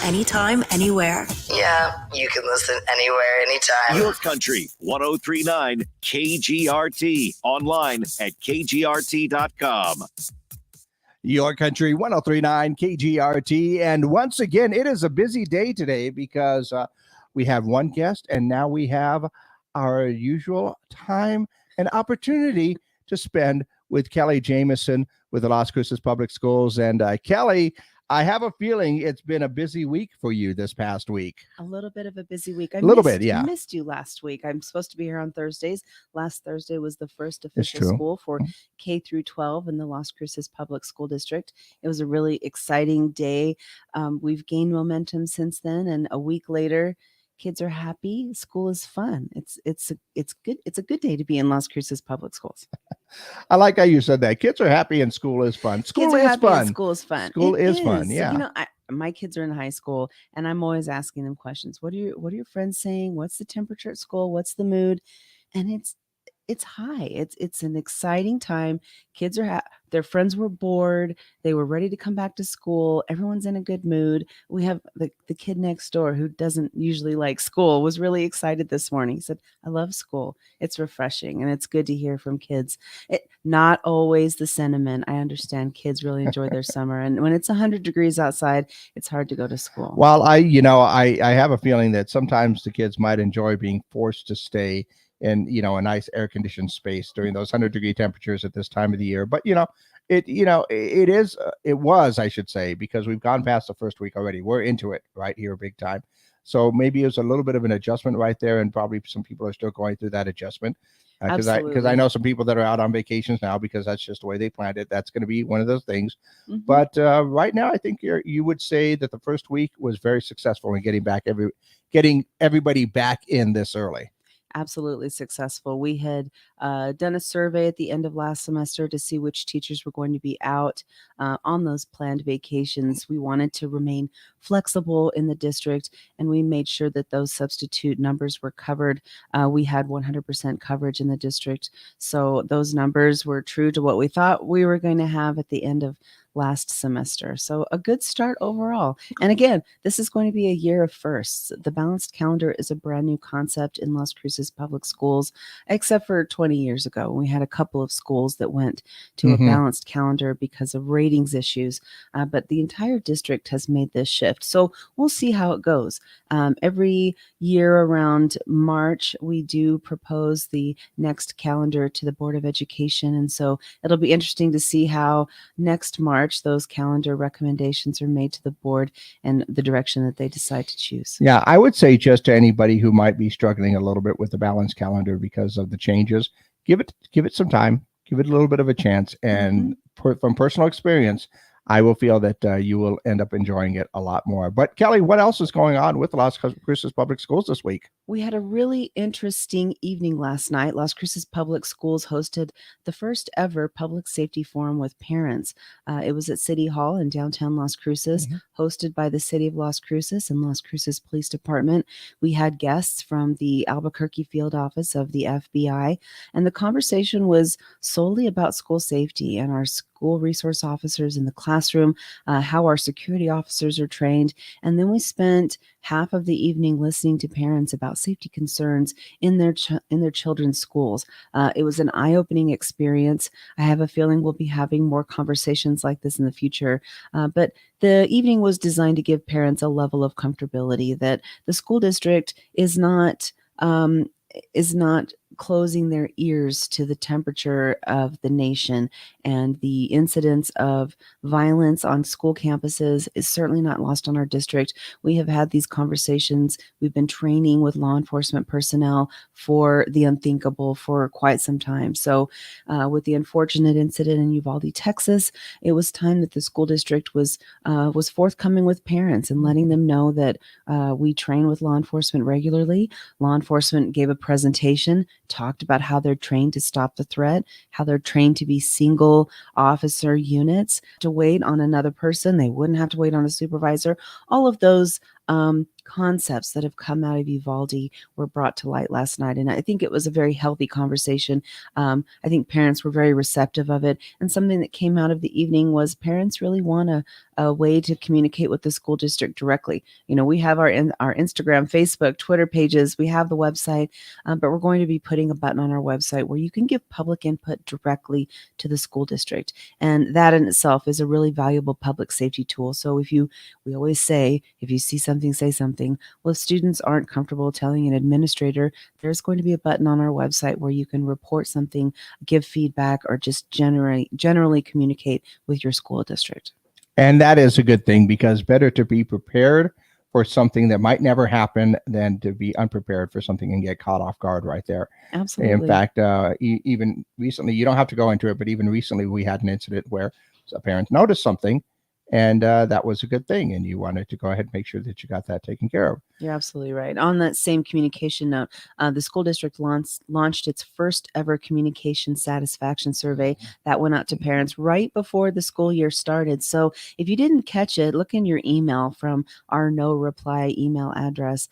Anytime, anywhere. Yeah, you can listen anywhere, anytime. Your Country 1039 KGRT. Online at kgrt.com. Your Country 1039 KGRT. And once again, it is a busy day today because we have one guest and now we have our usual time and opportunity to spend with Kelly Jameson with the Las Cruces Public Schools. And Kelly, I have a feeling it's been a busy week for you this past week. A little bit of a busy week. A little bit, yeah. I missed you last week. I'm supposed to be here on Thursdays. Last Thursday was the first official school for K through 12 in the Las Cruces Public School District. It was a really exciting day. We've gained momentum since then, and a week later, kids are happy. School is fun. It's good. It's a good day to be in Las Cruces Public Schools. I like how you said that. Kids are happy and school is fun. School is fun. School is fun. School is fun. Yeah. You know, my kids are in high school, and I'm always asking them questions. What are your friends saying? What's the temperature at school? What's the mood? And it's high. It's an exciting time. Kids are their friends were bored. They were ready to come back to school. Everyone's in a good mood. We have the kid next door who doesn't usually like school was really excited this morning. He said, "I love school. It's refreshing, and it's good to hear from kids." Not always the sentiment. I understand kids really enjoy their summer, and when it's 100 degrees outside, it's hard to go to school. Well, I have a feeling that sometimes the kids might enjoy being forced to stay in, a nice air conditioned space during those 100-degree temperatures at this time of the year. But, it was, I should say, because we've gone past the first week already. We're into it right here big time. So maybe it's a little bit of an adjustment right there. And probably some people are still going through that adjustment. Because I know some people that are out on vacations now because that's just the way they planned it. That's going to be one of those things. Mm-hmm. But right now, I think you would say that the first week was very successful in getting everybody back in this early. Absolutely successful. We had done a survey at the end of last semester to see which teachers were going to be out on those planned vacations. We wanted to remain flexible in the district, and we made sure that those substitute numbers were covered. We had 100% coverage in the district. So those numbers were true to what we thought we were going to have at the end of last semester. So a good start overall. And again, this is going to be a year of firsts. The balanced calendar is a brand new concept in Las Cruces Public Schools, except for 20 years ago. We had a couple of schools that went to a balanced calendar because of ratings issues, but the entire district has made this shift. So we'll see how it goes. Every year around March, we do propose the next calendar to the Board of Education. And so it'll be interesting to see how next March those calendar recommendations are made to the board and the direction that they decide to choose. Yeah, I would say just to anybody who might be struggling a little bit with the balanced calendar because of the changes, give it some time, give it a little bit of a chance. And from personal experience, I will feel that you will end up enjoying it a lot more. But Kelly, what else is going on with the Las Cruces Public Schools this week? We had a really interesting evening last night. Las Cruces Public Schools hosted the first ever public safety forum with parents. It was at City Hall in downtown Las Cruces, hosted by the City of Las Cruces and Las Cruces Police Department. We had guests from the Albuquerque field office of the FBI, and the conversation was solely about school safety and our school resource officers in the classroom, how our security officers are trained. And then we spent half of the evening listening to parents about safety concerns in their children's schools. It was an eye-opening experience. I have a feeling we'll be having more conversations like this in the future. But the evening was designed to give parents a level of comfortability that the school district is not closing their ears to the temperature of the nation, and the incidence of violence on school campuses is certainly not lost on our district. We have had these conversations. We've been training with law enforcement personnel for the unthinkable for quite some time. So with the unfortunate incident in Uvalde, Texas, it was time that the school district was forthcoming with parents and letting them know that we train with law enforcement regularly. Law enforcement gave a presentation, talked about how they're trained to stop the threat, how they're trained to be single officer units, to wait on another person. They wouldn't have to wait on a supervisor. All of those concepts that have come out of Uvalde were brought to light last night. And I think it was a very healthy conversation. I think parents were very receptive of it. And something that came out of the evening was parents really want a way to communicate with the school district directly. We have our Instagram, Facebook, Twitter pages. We have the website, but we're going to be putting a button on our website where you can give public input directly to the school district. And that in itself is a really valuable public safety tool. So we always say, if you see something, say something. Well, if students aren't comfortable telling an administrator, there's going to be a button on our website where you can report something, give feedback, or just generally communicate with your school district. And that is a good thing, because better to be prepared for something that might never happen than to be unprepared for something and get caught off guard right there. Absolutely. In fact, even recently, you don't have to go into it, but even recently we had an incident where a parent noticed something, and that was a good thing. And you wanted to go ahead and make sure that you got that taken care of. You're absolutely right. On that same communication note, the school district launched its first ever communication satisfaction survey that went out to parents right before the school year started. So if you didn't catch it, look in your email from our no reply email address.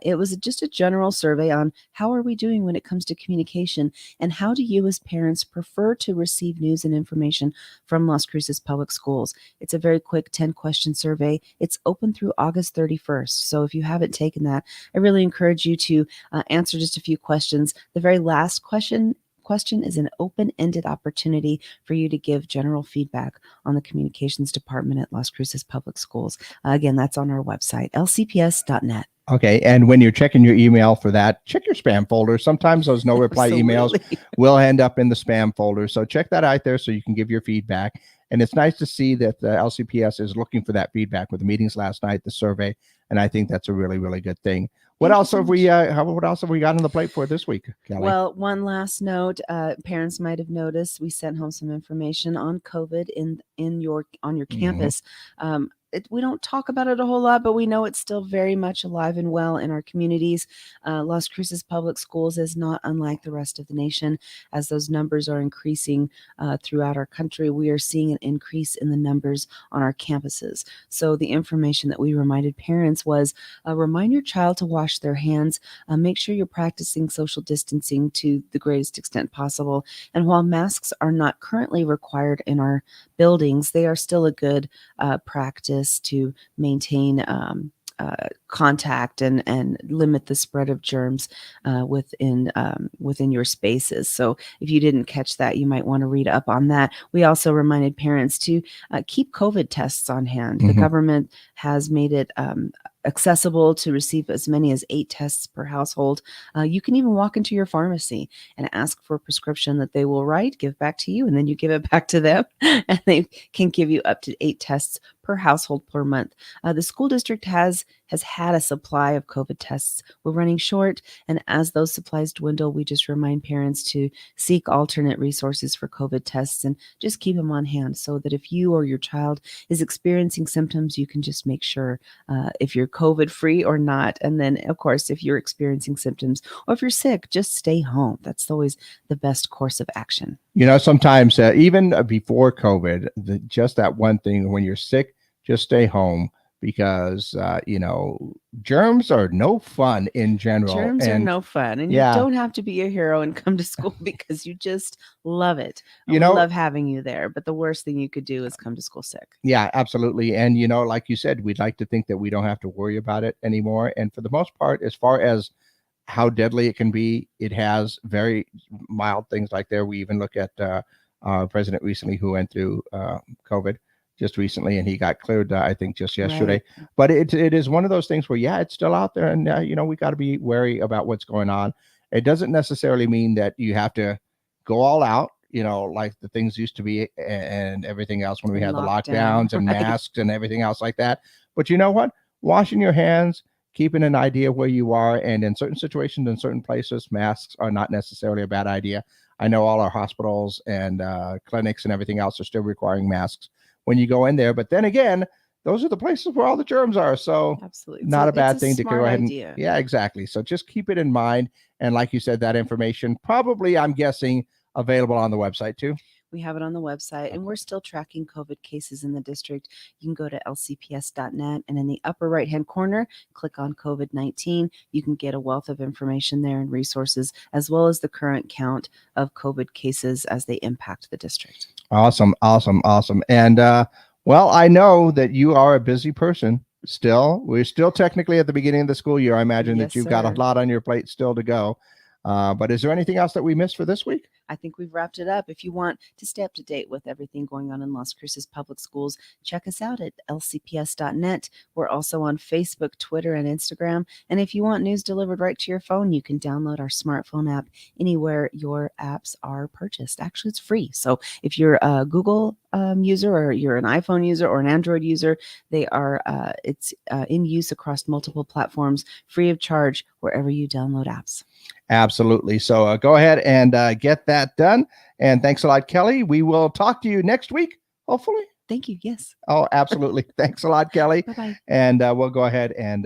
It was just a general survey on how are we doing when it comes to communication, and how do you as parents prefer to receive news and information from Las Cruces Public Schools. It's a very quick 10-question survey. It's open through August 31st. So if you haven't taken that, I really encourage you to answer just a few questions. The very last question is an open-ended opportunity for you to give general feedback on the communications department at Las Cruces Public Schools. Again, that's on our website, lcps.net. Okay. And when you're checking your email for that, check your spam folder. Sometimes those no reply emails will end up in the spam folder. So check that out there so you can give your feedback. And it's nice to see that the LCPS is looking for that feedback with the meetings last night, the survey. And I think that's a really, really good thing. What else have we got on the plate for this week, Kelly? Well, one last note, parents might have noticed we sent home some information on COVID on your campus. We don't talk about it a whole lot, but we know it's still very much alive and well in our communities. Las Cruces Public Schools is not unlike the rest of the nation. As those numbers are increasing throughout our country, we are seeing an increase in the numbers on our campuses. So the information that we reminded parents was remind your child to wash their hands, make sure you're practicing social distancing to the greatest extent possible. And while masks are not currently required in our buildings, they are still a good practice to maintain contact and limit the spread of germs within your spaces. So if you didn't catch that, you might want to read up on that. We also reminded parents to keep COVID tests on hand. The government has made it accessible to receive as many as 8 tests per household. You can even walk into your pharmacy and ask for a prescription that they will write, give back to you, and then you give it back to them, and they can give you up to 8 tests per household per month. The school district has had a supply of COVID tests. We're running short, and as those supplies dwindle, we just remind parents to seek alternate resources for COVID tests and just keep them on hand so that if you or your child is experiencing symptoms, you can just make sure if you're COVID free or not. And then, of course, if you're experiencing symptoms or if you're sick, just stay home. That's always the best course of action. Sometimes even before COVID, just that one thing, when you're sick, just stay home, because, germs are no fun in general. Germs are no fun. And you don't have to be a hero and come to school because you just love it. We love having you there. But the worst thing you could do is come to school sick. Yeah, absolutely. And, like you said, we'd like to think that we don't have to worry about it anymore. And for the most part, as far as how deadly it can be, it has very mild things like there. We even look at our president recently who went through COVID just recently, and he got cleared, I think, just yesterday. Right. But it is one of those things where, it's still out there, and we got to be wary about what's going on. It doesn't necessarily mean that you have to go all out, like the things used to be and everything else when we had the lockdowns and masks and everything else like that. But you know what? Washing your hands, keeping an idea of where you are, and in certain situations, in certain places, masks are not necessarily a bad idea. I know all our hospitals and clinics and everything else are still requiring masks when you go in there. But then again, those are the places where all the germs are. So absolutely, not a bad thing to go ahead and yeah, exactly. So just keep it in mind. And like you said, that information probably, I'm guessing, available on the website too. We have it on the website, and we're still tracking COVID cases in the district. You can go to lcps.net, and in the upper right-hand corner, click on COVID-19. You can get a wealth of information there and resources, as well as the current count of COVID cases as they impact the district. Awesome. And well, I know that you are a busy person still. We're still technically at the beginning of the school year. I imagine Yes, that you've got a sir. lot on your plate still to go. But is there anything else that we missed for this week? I think we've wrapped it up. If you want to stay up to date with everything going on in Las Cruces Public Schools, check us out at lcps.net. We're also on Facebook, Twitter, and Instagram. And if you want news delivered right to your phone, you can download our smartphone app anywhere your apps are purchased. Actually, it's free. So if you're a Google user, or you're an iPhone user or an Android user, it's in use across multiple platforms, free of charge wherever you download apps. Absolutely. So go ahead and get that done. And thanks a lot, Kelly. We will talk to you next week, hopefully. Thank you. Yes. Oh, absolutely. Thanks a lot, Kelly. Bye-bye. And we'll go ahead and